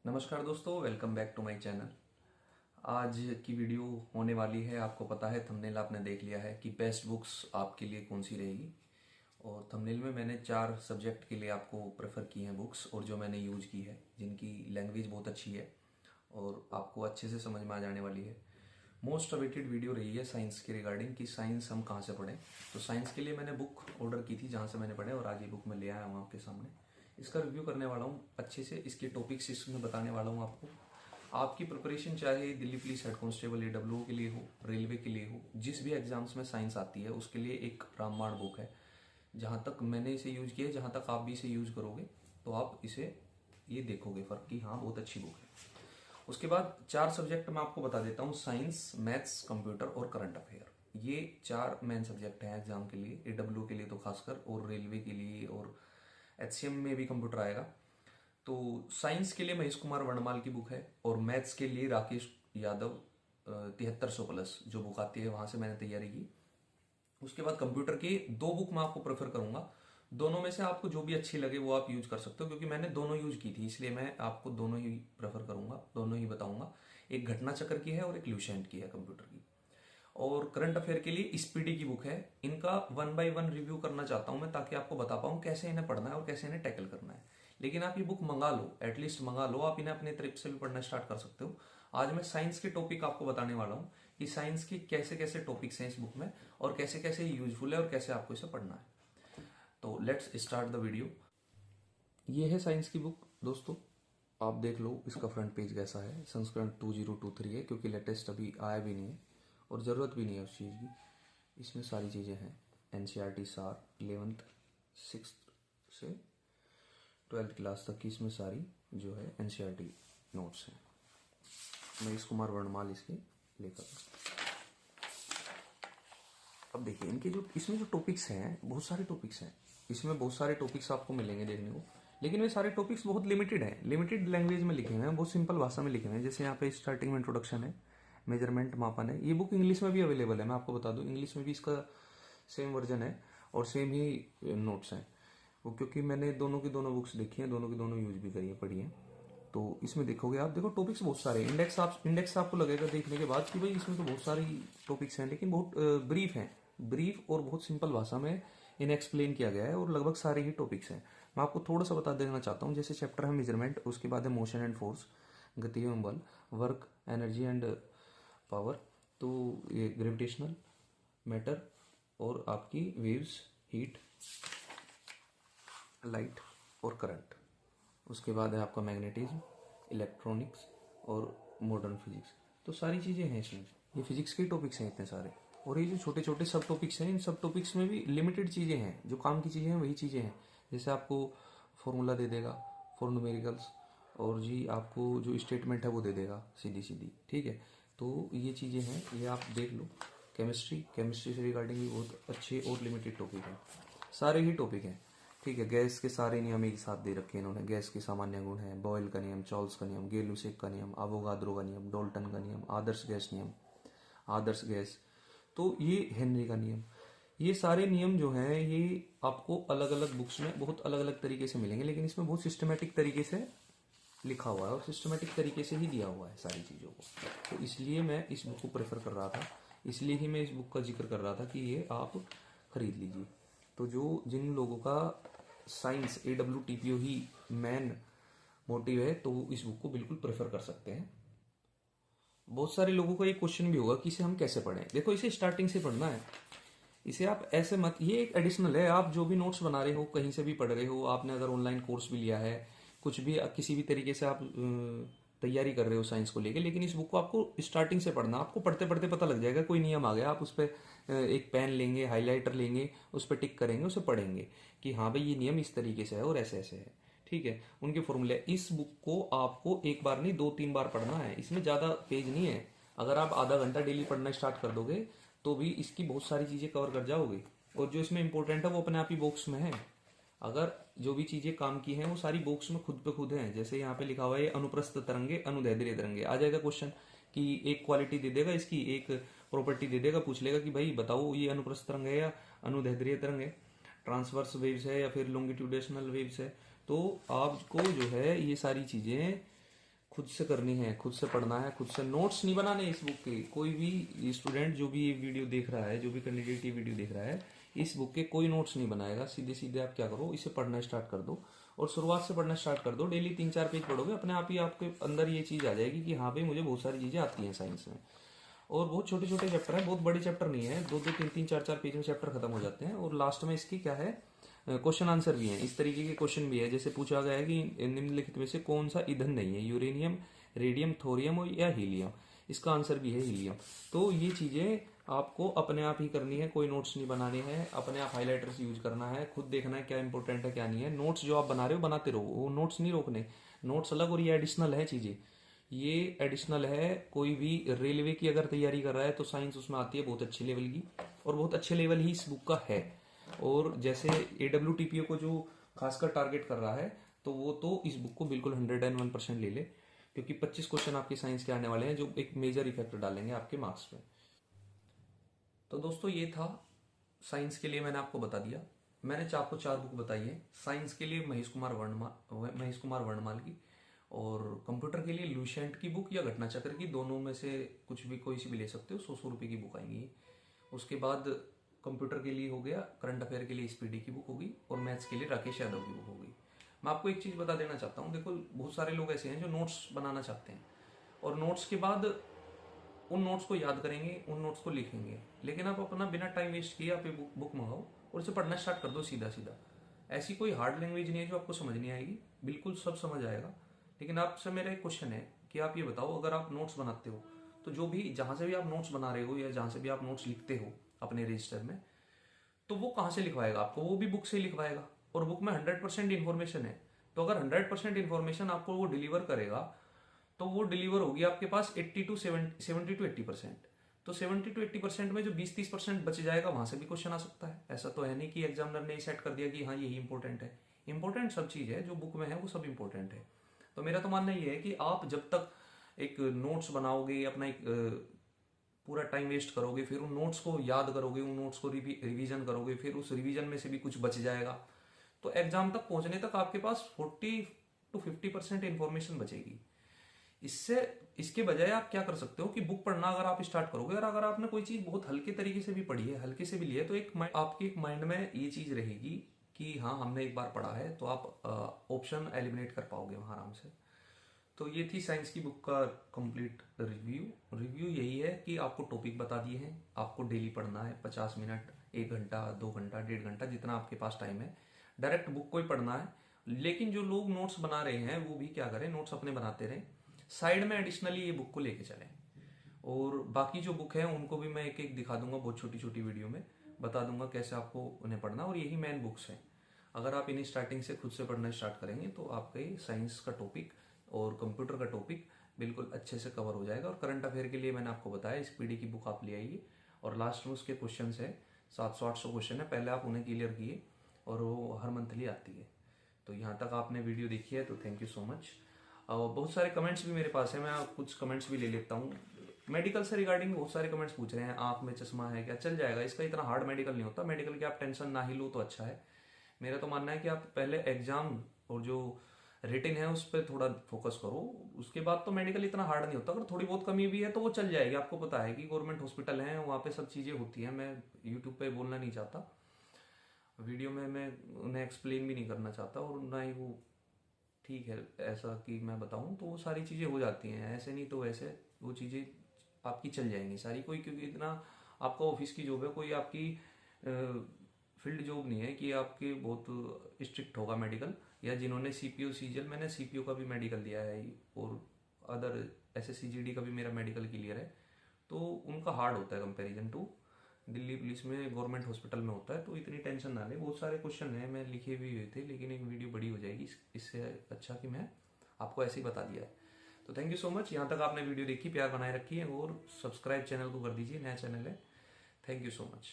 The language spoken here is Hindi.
नमस्कार दोस्तों, welcome back to my channel. आज की वीडियो होने वाली है, आपको पता है, थंबनेल आपने देख लिया है कि बेस्ट बुक्स आपके लिए कौन सी रहेगी। और थंबनेल में मैंने 4 सब्जेक्ट के लिए आपको प्रेफर की हैं बुक्स, और जो मैंने यूज की है, जिनकी लैंग्वेज बहुत अच्छी है और आपको अच्छे से समझ में आ जाने वाली है। मोस्ट अवेटेड वीडियो रही है साइंस के रिगार्डिंग कि साइंस हम कहाँ से पढ़ें। तो साइंस के लिए मैंने बुक ऑर्डर की थी जहाँ से मैंने पढ़े, और आज ये बुक मैं ले आया हूँ आपके सामने। इसका रिव्यू करने वाला हूँ अच्छे से, इसके टॉपिक्स इसमें बताने वाला हूँ आपको। आपकी प्रिपरेशन चाहे Delhi police head constable AWO के लिए हो, रेलवे के लिए हो, जिस भी एग्जाम्स में साइंस आती है उसके लिए एक रामबाण बुक है। जहाँ तक मैंने इसे यूज किया है, जहाँ तक आप भी इसे यूज करोगे तो आप इसे ये देखोगे फर्क कि हाँ बहुत अच्छी बुक है। उसके बाद 4 सब्जेक्ट मैं आपको बता देता हूँ, साइंस, मैथ्स, कंप्यूटर और करंट अफेयर। ये 4 मेन सब्जेक्ट हैं एग्जाम के लिए, AWO के लिए तो खासकर, और रेलवे के लिए, और HCM में भी कंप्यूटर आएगा। तो साइंस के लिए महेश कुमार वर्णमाल की बुक है, और मैथ्स के लिए राकेश यादव 7300 प्लस जो बुक आती है वहां से मैंने तैयारी की। उसके बाद कंप्यूटर की 2 बुक मैं आपको प्रेफर करूंगा। दोनों में से आपको जो भी अच्छी लगे वो आप यूज कर सकते हो, क्योंकि मैंने दोनों यूज की थी, इसलिए मैं आपको दोनों ही प्रेफर करूंगा, दोनों ही बताऊंगा। एक घटना चक्र की है और एक ल्यूसेंट की है कंप्यूटर की। और करंट अफेयर के लिए स्पीडी की बुक है। इनका 1 बाय 1 रिव्यू करना चाहता हूं मैं, ताकि आपको बता पाऊं कैसे इन्हें पढ़ना है और कैसे इन्हें टैकल करना है। लेकिन आप ये बुक मंगा लो, एटलीस्ट मंगा लो, आप इन्हें अपने ट्रिप से भी पढ़ना स्टार्ट कर सकते हो। आज मैं साइंस के टॉपिक आपको बताने वाला हूं कि साइंस के कैसे कैसे टॉपिक्स हैं इस बुक में, और कैसे कैसे यूजफुल है, और कैसे आपको इसे पढ़ना है। तो लेट्स स्टार्ट द वीडियो। ये है साइंस की बुक दोस्तों, आप देख लो इसका फ्रंट पेज कैसा है। संस्करण 2023 है, क्योंकि लेटेस्ट अभी आया भी नहीं है और ज़रूरत भी नहीं है उस चीज़ की। इसमें सारी चीज़ें हैं, NCERT सार 11th 6th से 12th क्लास तक की इसमें सारी जो है NCERT नोट्स हैं। महेश कुमार वर्णमाल इसके लेखक हैं। अब देखिए इनके जो इसमें जो टॉपिक्स हैं, बहुत सारे टॉपिक्स हैं इसमें, बहुत सारे टॉपिक्स आपको मिलेंगे देखने को। लेकिन वे सारे टॉपिक्स बहुत लिमिटेड हैं, लिमिटेड लैंग्वेज में लिखे हुए हैं, बहुत सिंपल भाषा में लिखे हुए हैं। जैसे यहाँ पे स्टार्टिंग में इंट्रोडक्शन है, मेजरमेंट मापन है। ये बुक इंग्लिश में भी अवेलेबल है, मैं आपको बता दूं, इंग्लिश में भी इसका सेम वर्जन है और सेम ही नोट्स हैं वो, क्योंकि मैंने दोनों की दोनों बुक्स देखी हैं, दोनों की दोनों यूज भी करी है, पढ़ी है। तो इसमें देखोगे आप, देखो टॉपिक्स बहुत सारे, इंडेक्स आपको लगेगा देखने के बाद कि भाई इसमें तो बहुत सारी टॉपिक्स हैं, लेकिन बहुत ब्रीफ हैं, ब्रीफ और बहुत सिंपल भाषा में इन्हें एक्सप्लेन किया गया है, और लगभग सारे ही टॉपिक्स हैं। मैं आपको थोड़ा सा बता देना चाहता हूँ। जैसे चैप्टर है मेजरमेंट, उसके बाद है मोशन एंड फोर्स, गति एवं बल, वर्क, एनर्जी एंड पावर, तो ये ग्रेविटेशनल, मैटर, और आपकी वेव्स, हीट, लाइट और करंट। उसके बाद है आपका मैग्नेटिज्म, इलेक्ट्रॉनिक्स और मॉडर्न फिजिक्स। तो सारी चीज़ें हैं इसमें, ये फिजिक्स के टॉपिक्स हैं इतने सारे। और ये जो छोटे छोटे सब टॉपिक्स हैं, इन सब टॉपिक्स में भी लिमिटेड चीज़ें हैं, जो काम की चीज़ें हैं वही चीज़ें हैं। जैसे आपको फॉर्मूला दे देगा फॉर न्यूमेरिकल्स, और जी आपको जो स्टेटमेंट है वो दे देगा सीधी सीधी, ठीक है। तो ये चीज़ें हैं, ये आप देख लो। केमिस्ट्री से रिगार्डिंग भी बहुत अच्छे और लिमिटेड टॉपिक हैं, सारे ही टॉपिक हैं, ठीक है। गैस के सारे नियम एक साथ दे रखे हैं इन्होंने। गैस के सामान्य गुण हैं, बॉयल का नियम, चार्ल्स का नियम, गेलुसेक का नियम, अवोगाद्रो का नियम, डोल्टन का नियम, आदर्श गैस नियम, आदर्श गैस, तो ये हेनरी का नियम। ये सारे नियम जो हैं ये आपको अलग अलग बुक्स में बहुत अलग अलग तरीके से मिलेंगे, लेकिन इसमें बहुत सिस्टमेटिक तरीके से लिखा हुआ है और सिस्टमेटिक तरीके से ही दिया हुआ है सारी चीज़ों को। तो इसलिए मैं इस बुक को प्रेफर कर रहा था, इसलिए ही मैं इस बुक का जिक्र कर रहा था कि ये आप खरीद लीजिए। तो जो जिन लोगों का साइंस AWTPO ही मेन मोटिव है, तो इस बुक को बिल्कुल प्रेफर कर सकते हैं। बहुत सारे लोगों को एक क्वेश्चन भी होगा कि इसे हम कैसे पढ़ें। देखो, इसे स्टार्टिंग से पढ़ना है, इसे आप ऐसे मत, ये एक एडिशनल है। आप जो भी नोट्स बना रहे हो, कहीं से भी पढ़ रहे हो, आपने अगर ऑनलाइन कोर्स भी लिया है, कुछ भी किसी भी तरीके से आप तैयारी कर रहे हो साइंस को लेके, लेकिन इस बुक को आपको स्टार्टिंग से पढ़ना। आपको पढ़ते पढ़ते पता लग जाएगा, कोई नियम आ गया, आप उस पर एक पेन लेंगे, हाईलाइटर लेंगे, उस पर टिक करेंगे, उसे पढ़ेंगे कि हाँ भाई ये नियम इस तरीके से है और ऐसे ऐसे है, ठीक है। उनके फॉर्मूले। इस बुक को आपको एक बार नहीं 2-3 बार पढ़ना है, इसमें ज़्यादा पेज नहीं है। अगर आप आधा घंटा डेली पढ़ना स्टार्ट कर दोगे तो भी इसकी बहुत सारी चीज़ें कवर कर जाओगे, और जो इसमें इंपॉर्टेंट है वो अपने आप ही बॉक्स में है। अगर जो भी चीजें काम की हैं वो सारी बॉक्स में खुद पे खुद हैं। जैसे यहाँ पे लिखा हुआ है अनुप्रस्थ तरंगे, अनुदैर्ध्य तरंगे, आ जाएगा क्वेश्चन कि एक क्वालिटी दे देगा इसकी, एक प्रॉपर्टी दे देगा, पूछ लेगा कि भाई बताओ ये अनुप्रस्थ तरंग है या अनुदैर्ध्य तरंग है, ट्रांसवर्स वेव्स है या फिर लॉन्गिट्यूडेशनल वेव्स है। तो आपको जो है ये सारी चीजें खुद से करनी है, खुद से पढ़ना है, खुद से नोट्स नहीं बनाने इस बुक के। कोई भी स्टूडेंट जो भी ये वीडियो देख रहा है, जो भी कैंडिडेट ये वीडियो देख रहा है, इस बुक के कोई नोट्स नहीं बनाएगा। सीधे सीधे आप क्या करो, इसे पढ़ना स्टार्ट कर दो और शुरुआत से पढ़ना स्टार्ट कर दो। डेली 3-4 पेज पढ़ोगे, अपने आप ही आपके अंदर ये चीज आ जाएगी कि हाँ भाई मुझे बहुत सारी चीजें आती हैं साइंस में। और बहुत छोटे छोटे चैप्टर है, बहुत बड़े चैप्टर नहीं है, 2-2, 3-3, 4-4 पेज में चैप्टर खत्म हो जाते हैं। और लास्ट में इसकी क्या है, क्वेश्चन आंसर भी है। इस तरीके के क्वेश्चन भी है, जैसे पूछा गया है कि निम्नलिखित में से कौन सा ईंधन नहीं है, यूरेनियम, रेडियम, थोरियम या हीलियम। इसका आंसर भी है हीलियम। तो ये चीजें आपको अपने आप ही करनी है, कोई नोट्स नहीं बनाने हैं, अपने आप हाईलाइटर्स यूज करना है, खुद देखना है क्या इंपॉर्टेंट है क्या नहीं है। नोट्स जो आप बना रहे हो बनाते रहो, वो नोट्स नहीं रोकने, नोट्स अलग और ये एडिशनल है चीजें, ये एडिशनल है। कोई भी रेलवे की अगर तैयारी कर रहा है तो साइंस उसमें आती है बहुत अच्छे लेवल की, और बहुत अच्छे लेवल ही इस बुक का है। और जैसे AWTPO को जो खासकर टारगेट कर रहा है, तो वो तो इस बुक को बिल्कुल 101% ले ले, क्योंकि 25 क्वेश्चन आपके साइंस के आने वाले हैं जो एक मेजर इफेक्ट डालेंगे आपके मार्क्स पे। तो दोस्तों ये था साइंस के लिए, मैंने आपको बता दिया। मैंने आपको 4 बुक बताई है। साइंस के लिए महेश कुमार वर्णमाल की, और कंप्यूटर के लिए लुसेंट की बुक या घटना चक्र की, दोनों में से कुछ भी कोई सी भी ले सकते हो। 100 रुपये की बुक आएंगी। उसके बाद कंप्यूटर के लिए हो गया, करंट अफेयर के लिए SPD की बुक होगी, और मैथ्स के लिए राकेश यादव की बुक होगी। मैं आपको एक चीज़ बता देना चाहता हूँ, देखो बहुत सारे लोग ऐसे हैं जो नोट्स बनाना चाहते हैं, और नोट्स के बाद उन नोट्स को याद करेंगे, उन नोट्स को लिखेंगे, लेकिन आप अपना बिना टाइम वेस्ट किए आप ये बुक मंगाओ और इसे पढ़ना स्टार्ट कर दो सीधा सीधा। ऐसी कोई हार्ड लैंग्वेज नहीं है जो आपको समझ नहीं आएगी, बिल्कुल सब समझ आएगा। लेकिन आपसे मेरा एक क्वेश्चन है कि आप ये बताओ, अगर आप नोट्स बनाते हो तो जो भी जहां से भी आप नोट्स बना रहे हो या जहां से भी आप नोट्स लिखते हो अपने रजिस्टर में, तो वो कहाँ से लिखवाएगा आपको? वो भी बुक से लिखवाएगा, और बुक में 100% इन्फॉर्मेशन है। तो अगर 100% इन्फॉर्मेशन आपको वो डिलीवर करेगा, तो वो डिलीवर होगी आपके पास 70 to 80%। तो 70 to 80% में जो 20-30% बच जाएगा, वहां से भी क्वेश्चन आ सकता है। ऐसा तो है नहीं कि एग्जामिनर ने सेट कर दिया कि हाँ यही इंपॉर्टेंट है। इंपॉर्टेंट सब चीज है, जो बुक में है वो सब इंपॉर्टेंट है। तो मेरा तो मानना ये है कि आप जब तक एक नोट्स बनाओगे, अपना एक पूरा टाइम वेस्ट करोगे, फिर उन नोट्स को याद करोगे, उन नोट्स को रिवीजन करोगे, फिर उस रिवीजन में से भी कुछ बच जाएगा, तो एग्जाम तक पहुंचने तक आपके पास 40 to 50% इंफॉर्मेशन बचेगी। इसके बजाय आप क्या कर सकते हो कि बुक पढ़ना अगर आप स्टार्ट करोगे, और अगर आपने कोई चीज बहुत हल्के तरीके से भी पढ़ी है, हल्के से भी लिया है, तो आपके एक माइंड में ये चीज रहेगी कि हाँ हमने एक बार पढ़ा है, तो आप ऑप्शन एलिमिनेट कर पाओगे वहां आराम से। तो ये थी साइंस की बुक का कंप्लीट रिव्यू यही है कि आपको टॉपिक बता दिए हैं, आपको डेली पढ़ना है 50 मिनट, 1 घंटा, 2 घंटा, 1.5 घंटा, जितना आपके पास टाइम है, डायरेक्ट बुक को ही पढ़ना है। लेकिन जो लोग नोट्स बना रहे हैं वो भी क्या करें, नोट्स अपने बनाते रहें, साइड में एडिशनली ये बुक को लेके चलें। और बाकी जो बुक है उनको भी मैं एक एक दिखा दूंगा, बहुत छोटी छोटी वीडियो में बता दूंगा कैसे आपको उन्हें पढ़ना। और यही मेन बुक्स हैं, अगर आप इन्हें स्टार्टिंग से खुद से पढ़ना स्टार्ट करेंगे तो आपके साइंस का टॉपिक और कंप्यूटर का टॉपिक बिल्कुल अच्छे से कवर हो जाएगा। और करंट अफेयर के लिए मैंने आपको बताया SPD की बुक आप ले आइए, और लास्ट में उसके क्वेश्चन है 700-800 क्वेश्चन है, पहले आप उन्हें क्लियर किए, और वो हर मंथली आती है। तो यहाँ तक आपने वीडियो देखी है तो थैंक यू सो मच। बहुत सारे कमेंट्स भी मेरे पास है, मैं कुछ कमेंट्स भी ले लेता हूँ। मेडिकल से रिगार्डिंग बहुत सारे कमेंट्स पूछ रहे हैं, आंख में चश्मा है क्या, चल जाएगा, इसका इतना हार्ड मेडिकल नहीं होता। मेडिकल की आप टेंशन ना ही लो तो अच्छा है। मेरा तो मानना है कि आप पहले एग्जाम और जो रिटिन है उस पर थोड़ा फोकस करो, उसके बाद तो मेडिकल इतना हार्ड नहीं होता। अगर थोड़ी बहुत कमी भी है तो वो चल जाएगी, आपको पता है कि गवर्नमेंट हॉस्पिटल है, वहाँ पे सब चीज़ें होती हैं। मैं यूट्यूब पे बोलना नहीं चाहता, वीडियो में मैं उन्हें एक्सप्लेन भी नहीं करना चाहता, और ना ही वो ठीक है ऐसा कि मैं बताऊं, तो वो सारी चीज़ें हो जाती हैं, ऐसे नहीं तो वैसे वो चीज़ें आपकी चल जाएंगी सारी। कोई क्योंकि इतना आपका ऑफिस की जॉब है, कोई आपकी फील्ड जॉब नहीं है कि आपके बहुत स्ट्रिक्ट होगा मेडिकल। या जिन्होंने CPO CGL, मैंने CPO का भी मेडिकल दिया है, और अदर SSC GD का भी मेरा मेडिकल क्लियर है, तो उनका हार्ड होता है कंपैरिजन टू दिल्ली पुलिस में, गवर्नमेंट हॉस्पिटल में होता है। तो इतनी टेंशन ना ले, बहुत सारे क्वेश्चन हैं मैं लिखे भी हुए थे, लेकिन एक वीडियो बड़ी हो जाएगी, इससे अच्छा कि मैं आपको ऐसे ही बता दिया है। तो थैंक यू सो मच, यहाँ तक आपने वीडियो देखी, प्यार बनाए रखिए, और सब्सक्राइब चैनल को कर दीजिए, नया चैनल है। Thank you so much.